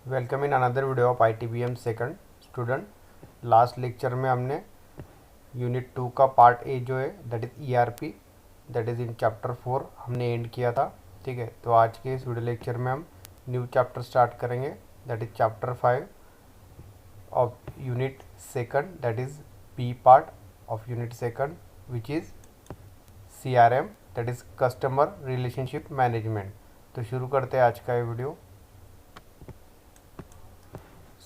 Welcome in another video of ITBM second student. Last lecture में हमने unit 2 का part A जो है that is ERP that is in chapter 4 हमने and किया था। ठीक है, तो आज के इस वीडियो लेक्चर में हम न्यू चैप्टर स्टार्ट करेंगे that is chapter 5 of unit second that is B part of unit second which is CRM that is customer relationship management. तो शुरू करते हैं आज का ये video.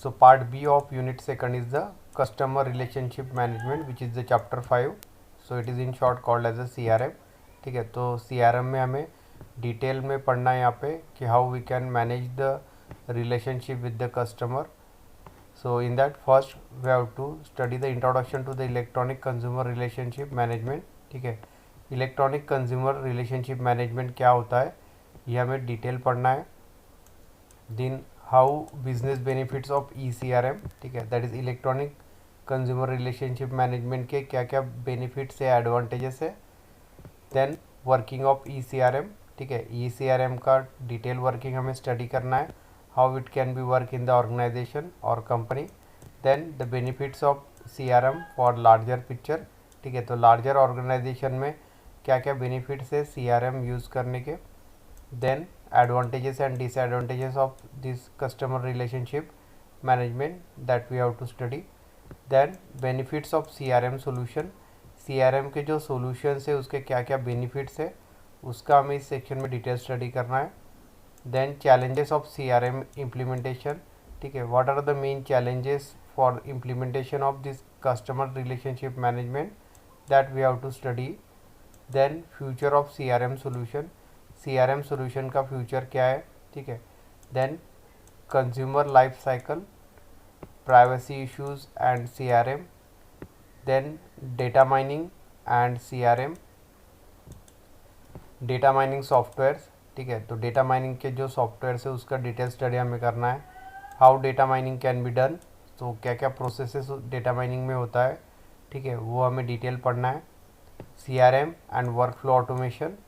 So part B of unit second is the customer relationship management which is the chapter 5. So it is in short called as a CRM. ठीक है, तो CRM में हमें डिटेल में पढ़ना है यहाँ पे कि how we can manage the relationship with the customer. So in that first we have to study the introduction to the electronic consumer relationship management. ठीक है, इलेक्ट्रॉनिक कंज्यूमर रिलेशनशिप मैनेजमेंट क्या होता है ये हमें डिटेल पढ़ना है। दिन how business benefits of ECRM, ठीक है, that is electronic consumer relationship management के क्या क्या बेनिफिट्स है, एडवांटेजेस है। देन वर्किंग ऑफ ECRM, ठीक है, ECRM का डिटेल वर्किंग हमें स्टडी करना है, how it can be work in the organization और company. Then the benefits of CRM for larger picture, ठीक है, तो लार्जर ऑर्गेनाइजेशन में क्या क्या बेनिफिट्स है CRM यूज़ करने के। Then advantages and disadvantages of this customer relationship management that we have to study. Then benefits of CRM solution, CRM के जो solutions है उसके क्या क्या benefits है उसका हमें इस सेक्शन में डिटेल स्टडी करना है। Then challenges of CRM implementation, ठीक है, what are the main challenges for implementation of this customer relationship management that we have to study. Then future of CRM solution, CRM solution का future क्या है, ठीक है। Then consumer life cycle, privacy issues and CRM। Then data mining and CRM, data mining softwares, ठीक है, तो data mining के जो सॉफ्टवेयर्स है उसका डिटेल स्टडी हमें करना है। How data mining can be done, तो क्या क्या प्रोसेसेस डेटा माइनिंग में होता है, ठीक है, वो हमें डिटेल पढ़ना है। CRM and work flow automation,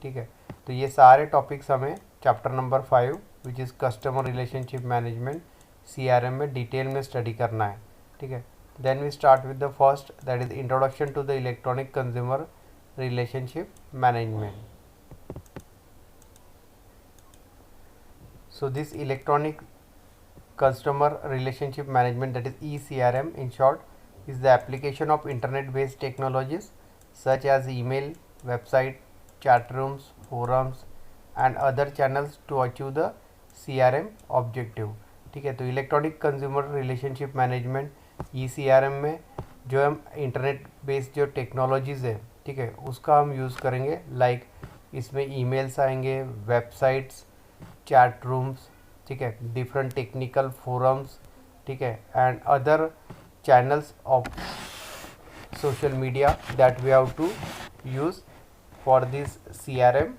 ठीक है, तो ये सारे टॉपिक्स हमें chapter number 5 which is customer relationship management CRM में डिटेल में स्टडी करना है। ठीक है, then we start with the first that is introduction to the electronic consumer relationship management. So this electronic customer relationship management that is ECRM in short is the application of internet based technologies such as email, website, chat rooms, forums and other channels to achieve the CRM objective। ठीक है, तो electronic consumer relationship management ECRM में जो हम internet based जो technologies है, ठीक है, उसका हम यूज़ करेंगे। लाइक इसमें ईमेल्स आएंगे, वेबसाइट्स, चैट रूम्स, ठीक है, डिफरेंट टेक्निकल फोरम्स, ठीक है, and other channels of social media that we have to use for this CRM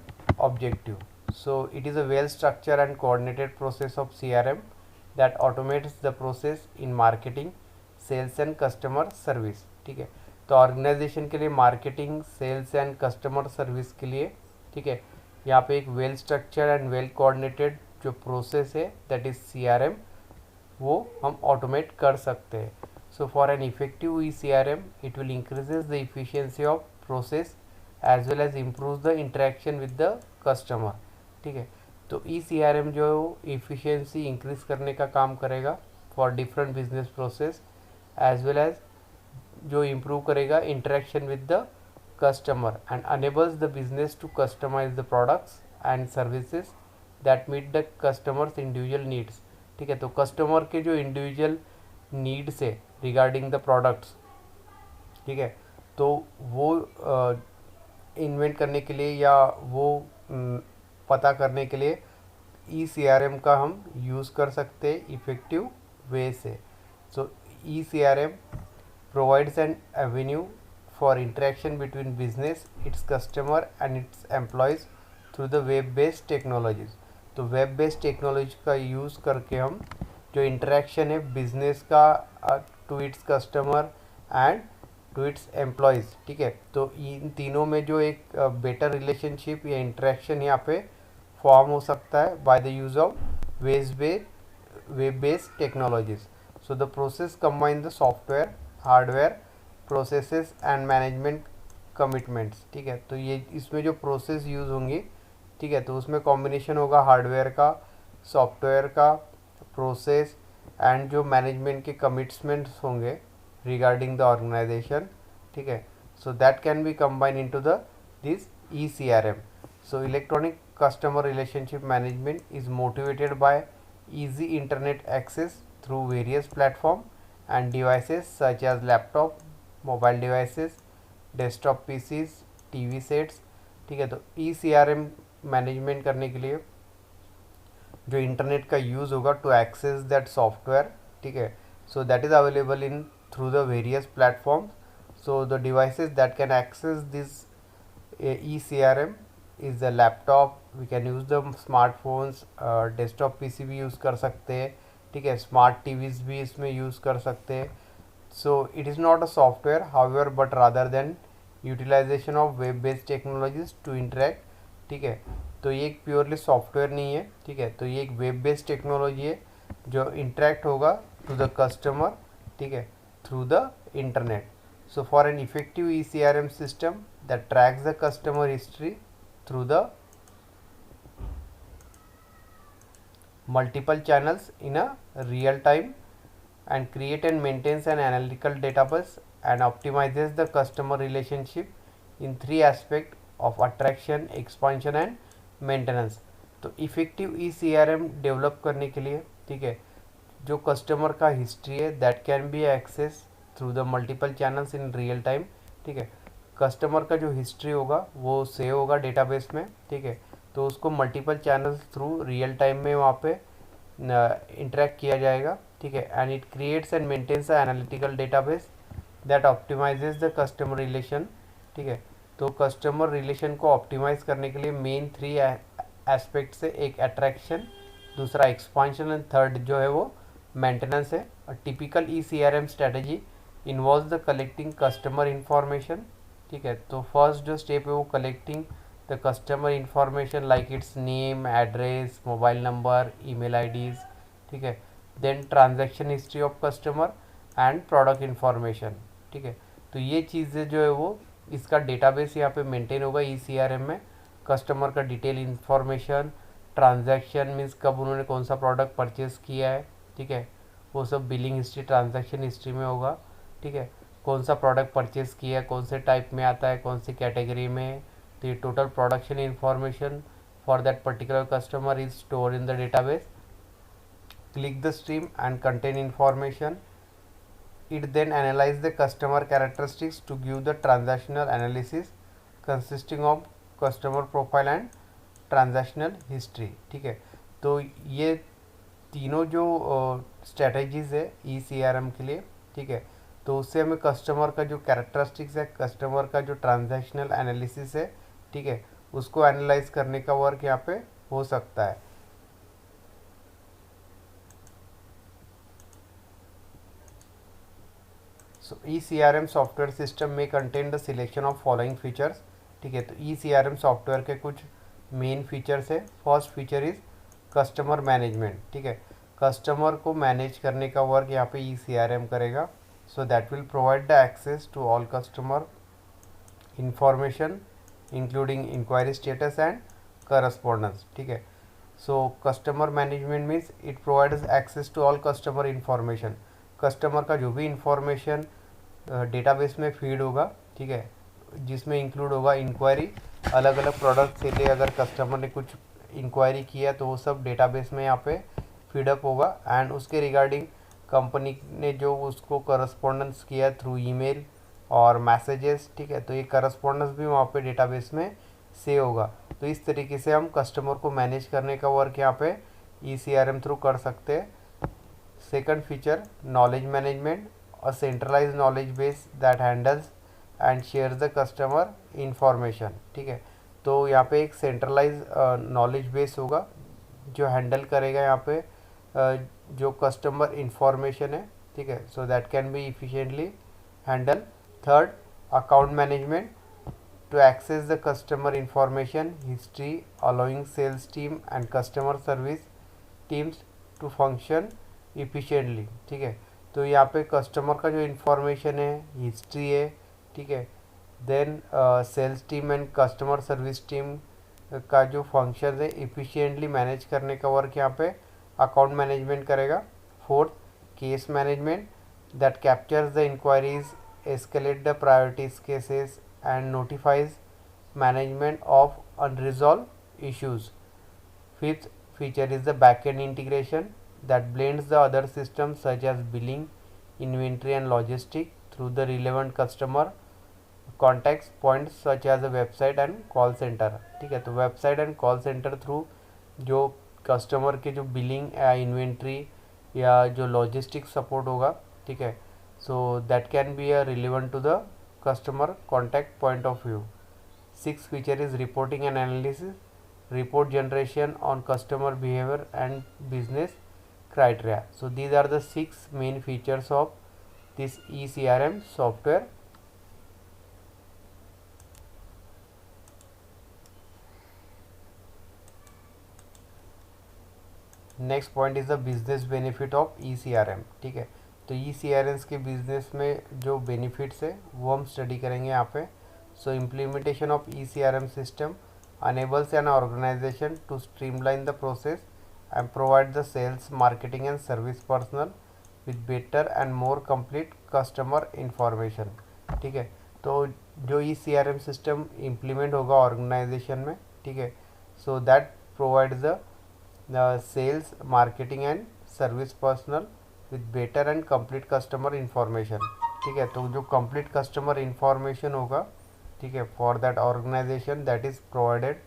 objective. So it is a well structured and coordinated process of CRM that automates the process in marketing, sales and customer service। ठीक है, तो organisation के लिए marketing, sales and customer service के लिए, ठीक है, यहाँ पे एक well structured and well coordinated जो प्रोसेस है दैट इज़ CRM वो हम ऑटोमेट कर सकते हैं। So for an effective ECRM, it will increases the efficiency of process as well as improves the interaction with the customer। ठीक है, तो ECRM जो efficiency increase करने का काम करेगा for different business process as well as जो improve करेगा interaction with the customer and enables the business to customize the products and services that meet the customers individual needs। ठीक है, तो कस्टमर के जो इंडिविजुअल नीड्स है regarding the products, ठीक है, तो वो इन्वेंट करने के लिए या वो पता करने के लिए ECRM का हम यूज़ कर सकते हैं इफ़ेक्टिव वे से। So ECRM provides an avenue for interaction between business, its customer and its employees through the web based technologies. तो वेब बेस्ड टेक्नोलॉजी का यूज़ करके हम जो इंटरेक्शन है बिजनेस का to its customer and to its employees, ठीक है, तो इन तीनों में जो एक बेटर रिलेशनशिप या इंटरेक्शन यहाँ पे फॉर्म हो सकता है by the use of web-based technologies. So the process combine the software, hardware, processes and management commitments. ठीक है, तो ये इसमें जो प्रोसेस यूज़ होंगी, ठीक है, तो उसमें कॉम्बिनेशन होगा हार्डवेयर का, सॉफ्टवेयर का, प्रोसेस एंड जो मैनेजमेंट के कमिटमेंट्स होंगे रिगार्डिंग द ऑर्गेनाइजेशन. ठीक है, so that can be combined into the this ECRM. So electronic customer relationship management is motivated by easy internet access through various platform and devices such as laptop, mobile devices, desktop PCs, TV sets. ठीक है, तो ECRM management करने के लिए जो internet का use होगा to access that software. ठीक है, so that is available in through the various platforms. So the devices that can access this ECRM is the laptop. We can use the smartphones, desktop PC भी use कर सकते हैं. ठीक है, smart TVs भी इसमें यूज़ कर सकते हैं. So it is not a software, however, but rather than utilization of web based technologies to interact. ठीक है, तो ये एक प्योरली सॉफ्टवेयर नहीं है. ठीक है, तो ये एक वेब बेस्ड टेक्नोलॉजी है जो इंटरेक्ट होगा टू द कस्टमर. ठीक है, through the internet. So for an effective ECRM system that tracks the customer history through the multiple channels in a real time and create and maintains an analytical database and optimizes the customer relationship in three aspects of attraction, expansion and maintenance. तो effective ECRM develop करने के लिए, ठीक है, जो customer का history है that can be access through the multiple channels in real time. ठीक है, कस्टमर का जो हिस्ट्री होगा वो सेव होगा डेटाबेस में. ठीक है, तो उसको multiple channels through real time में वहाँ पे इंटरेक्ट किया जाएगा. ठीक है, and it creates and maintains a analytical database that optimizes the customer relation. ठीक है, तो कस्टमर रिलेशन को ऑप्टिमाइज करने के लिए मेन 3 एस्पेक्ट से, एक अट्रैक्शन, दूसरा एक्सपांशन एंड थर्ड जो है वो मेंटेनेंस है. Typical ECRM strategy involve the collecting customer information. ठीक है, तो फर्स्ट जो स्टेप है वो collecting the customer information like its name, address, mobile number, email IDs. ठीक है, then transaction history of customer and product information. ठीक है, तो ये चीज़ें जो है वो इसका डेटाबेस यहाँ पे मेंटेन होगा ECRM में. कस्टमर का डिटेल इन्फॉर्मेशन, ट्रांजैक्शन मीन्स कब उन्होंने कौन सा प्रोडक्ट परचेज़ किया है. ठीक है, वो सब बिलिंग हिस्ट्री, ट्रांजैक्शन हिस्ट्री में होगा. ठीक है, कौन सा प्रोडक्ट परचेज़ किया है, कौन से टाइप में आता है, कौन सी कैटेगरी में. तो ये total production information for that particular customer is store in the database. Click the stream and content information. It then analyse the customer characteristics to give the transactional analysis consisting of customer profile and transactional history. ठीक है, तो ये तीनों जो strategies है ECRM के लिए. ठीक है, तो उससे हमें कस्टमर का जो कैरेक्टरिस्टिक्स है, कस्टमर का जो ट्रांजैक्शनल एनालिसिस है, ठीक है, उसको एनालाइज करने का वर्क यहाँ पे हो सकता है. सो ECRM सॉफ्टवेयर सिस्टम में contain the selection of following features. ठीक है, तो ECRM सॉफ्टवेयर के कुछ मेन फीचर्स है. First feature is customer management. ठीक है, कस्टमर को मैनेज करने का वर्क यहाँ पे ECRM करेगा. So that will provide the access to all customer information including inquiry status and correspondence. ठीक है, so customer management means it provides access to all customer information. Customer का जो भी इंफॉर्मेशन डेटाबेस में feed होगा, ठीक है, जिसमें इंक्लूड होगा इंक्वायरी, अलग अलग प्रोडक्ट से लिए अगर कस्टमर ने कुछ इंक्वायरी किया तो वो सब डेटाबेस में यहाँ पे फीडअप होगा. एंड उसके रिगार्डिंग कंपनी ने जो उसको करस्पॉन्डेंस किया थ्रू ईमेल और मैसेजेस. ठीक है, तो ये करस्पॉन्डेंस भी वहाँ पे डेटाबेस में सेव होगा. तो इस तरीके से हम कस्टमर को मैनेज करने का वर्क यहाँ पे ECRM थ्रू कर सकते हैं. Second feature knowledge management, a centralise knowledge base that handles and share the customer information. ठीक है, तो यहाँ पे एक सेंट्रलाइज नॉलेज बेस होगा जो हैंडल करेगा यहाँ पे जो कस्टमर इंफॉर्मेशन है. ठीक है, so that can B efficiently handle. Third account management to access the customer information history, allowing sales team and customer service teams to function efficiently, ठीक है। तो यहाँ पे कस्टमर का जो इन्फॉर्मेशन है, हिस्ट्री है, ठीक है। Then sales team and customer service team का जो फंक्शन है इफिशिएंटली मैनेज करने का वर्क यहाँ पे अकाउंट मैनेजमेंट करेगा। Fourth, case management that captures the inquiries, escalate the priorities cases and notifies management of unresolved issues. Fifth feature is the backend integration that blends the other systems such as billing, inventory and logistics through the relevant customer contact points such as a website and call center, ठीक है। तो website and call centre through जो customer के जो billing या inventory या जो logistic support होगा, ठीक है। So that can be a relevant to the customer contact point of view. Sixth feature is reporting and analysis, report generation on customer behavior and business criteria. So these are the 6 main features of this eCRM software. Next point is the business benefit of eCRM, ठीक है। तो eCRM के business में जो benefits है वो हम study करेंगे यहाँ पे। So implementation of eCRM system enables an organization to streamline the process and provide the sales, marketing and service personnel with better and more complete customer information, ठीक है। तो जो eCRM system implement होगा organization में, ठीक है, so that provides the sales, marketing and service personnel with better and complete customer information, ठीक है। तो जो complete customer information होगा, ठीक है, for that organization that is provided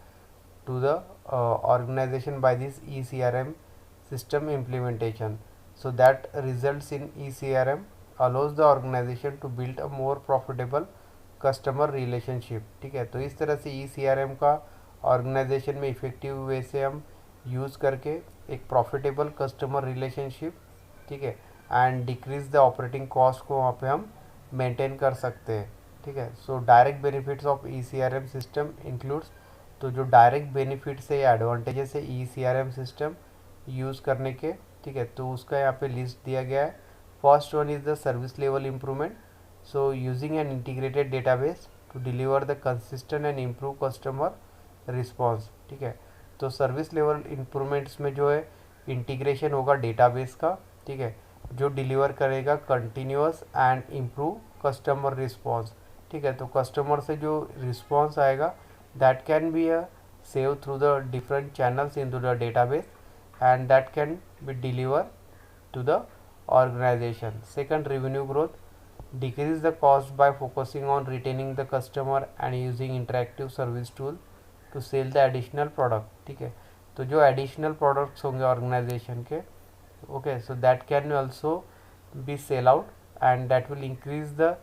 to the organization by this eCRM system implementation. So that results in eCRM allows the organization to build a more profitable customer relationship, ठीक है। तो इस तरह से eCRM का ऑर्गेनाइजेशन में effective way से हम यूज़ करके एक प्रॉफिटेबल कस्टमर रिलेशनशिप, ठीक है, and decrease the operating cost को वहाँ पे हम मेंटेन कर सकते हैं, ठीक है। So direct benefits of eCRM system includes, तो जो डायरेक्ट बेनिफिट्स है या एडवांटेजेस है eCRM सिस्टम यूज़ करने के, ठीक है, तो उसका यहाँ पे लिस्ट दिया गया है। First one is the service level improvement. So using an integrated database to deliver the consistent and improve customer response, ठीक है। तो सर्विस लेवल इम्प्रूवमेंट्स में जो है इंटीग्रेशन होगा डेटाबेस का, ठीक है, जो डिलीवर करेगा continuous and improve customer response, ठीक है। तो कस्टमर से जो रिस्पॉन्स आएगा that can be a save through the different channels in to the database and that can be deliver to the organization. Second, revenue growth, decrease the cost by focusing on retaining the customer and using interactive service tool to sell the additional product, ठीक है। तो जो additional products होंगे organization के, okay, so that can also be sell out and that will increase the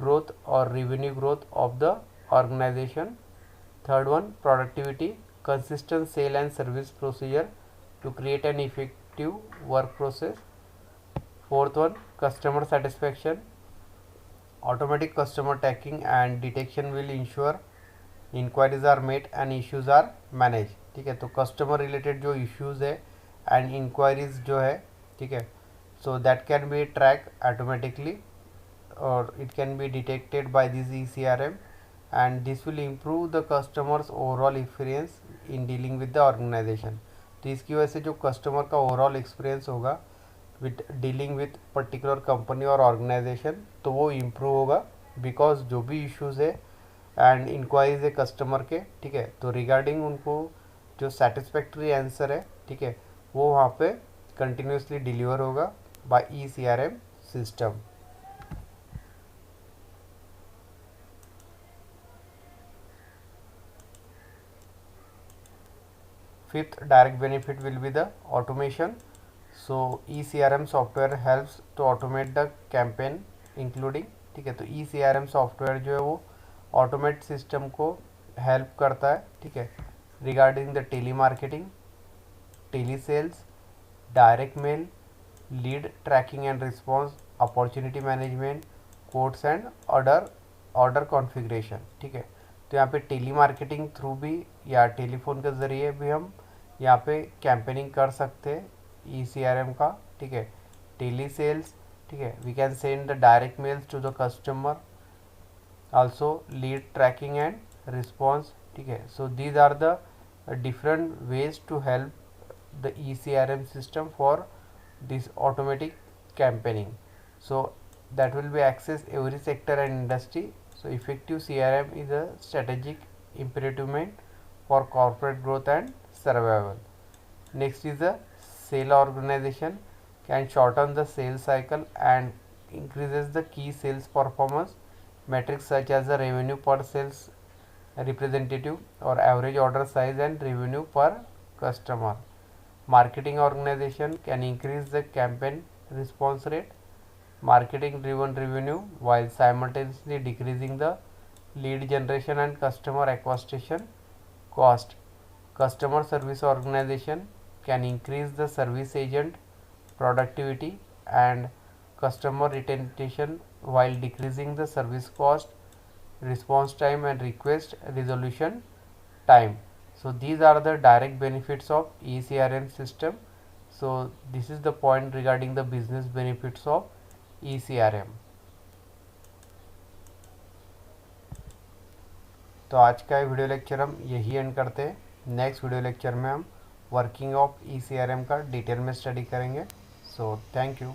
growth or revenue growth of the organization. Third one, productivity, consistent sale and service procedure to create an effective work process. Fourth one, customer satisfaction, automatic customer tracking and detection will ensure inquiries are met and issues are managed, ठीक है। तो customer related जो issues है and inquiries जो है, ठीक है, so that can B track automatically or it can be detected by this eCRM and this will improve the customer's overall experience in dealing with the organization. तो इसकी वजह से जो कस्टमर का ओवरऑल एक्सपीरियंस होगा with dealing with particular company और organisation, तो वो इम्प्रूव होगा बिकॉज जो भी इश्यूज़ है एंड इंक्वायरीज है कस्टमर के, ठीक है, तो रिगार्डिंग उनको जो सेटिस्फैक्ट्री आंसर है, ठीक है, वो वहाँ पे कंटिन्यूसली डिलीवर होगा by eCRM system. Fifth direct benefit will be the automation. So eCRM software helps to automate the campaign including, ठीक है। तो eCRM सॉफ्टवेयर जो है वो ऑटोमेट सिस्टम को हेल्प करता है, ठीक है, regarding the tele marketing, tele sales, direct mail, lead tracking and response, opportunity management, codes and order configuration, ठीक है। तो यहाँ पे टेली मार्केटिंग थ्रू भी या टेलीफोन के ज़रिए भी हम यहाँ पे कैंपेनिंग कर सकते हैं ई सी आर एम का, ठीक है। टेली सेल्स, ठीक है, we can send the direct mails to the customer, also lead tracking and response, ठीक है। so these are the different ways to help the ECRM system for this automatic campaigning. So that will be access every sector and industry. So effective CRM is a strategic imperative for corporate growth and survival. Next is the sale organization can shorten the sales cycle and increases the key sales performance metrics such as the revenue per sales representative or average order size and revenue per customer. Marketing organization can increase the campaign response rate, marketing driven revenue while simultaneously decreasing the lead generation and customer acquisition cost. Customer service organization can increase the service agent productivity and customer retention while decreasing the service cost, response time and request resolution time. So these are the direct benefits of ECRM system. So this is the point regarding the business benefits of ECRM. तो आज का video lecture हम यही and करते हैं। Next video lecture में हम working of ECRM का डिटेल में स्टडी करेंगे। So thank you.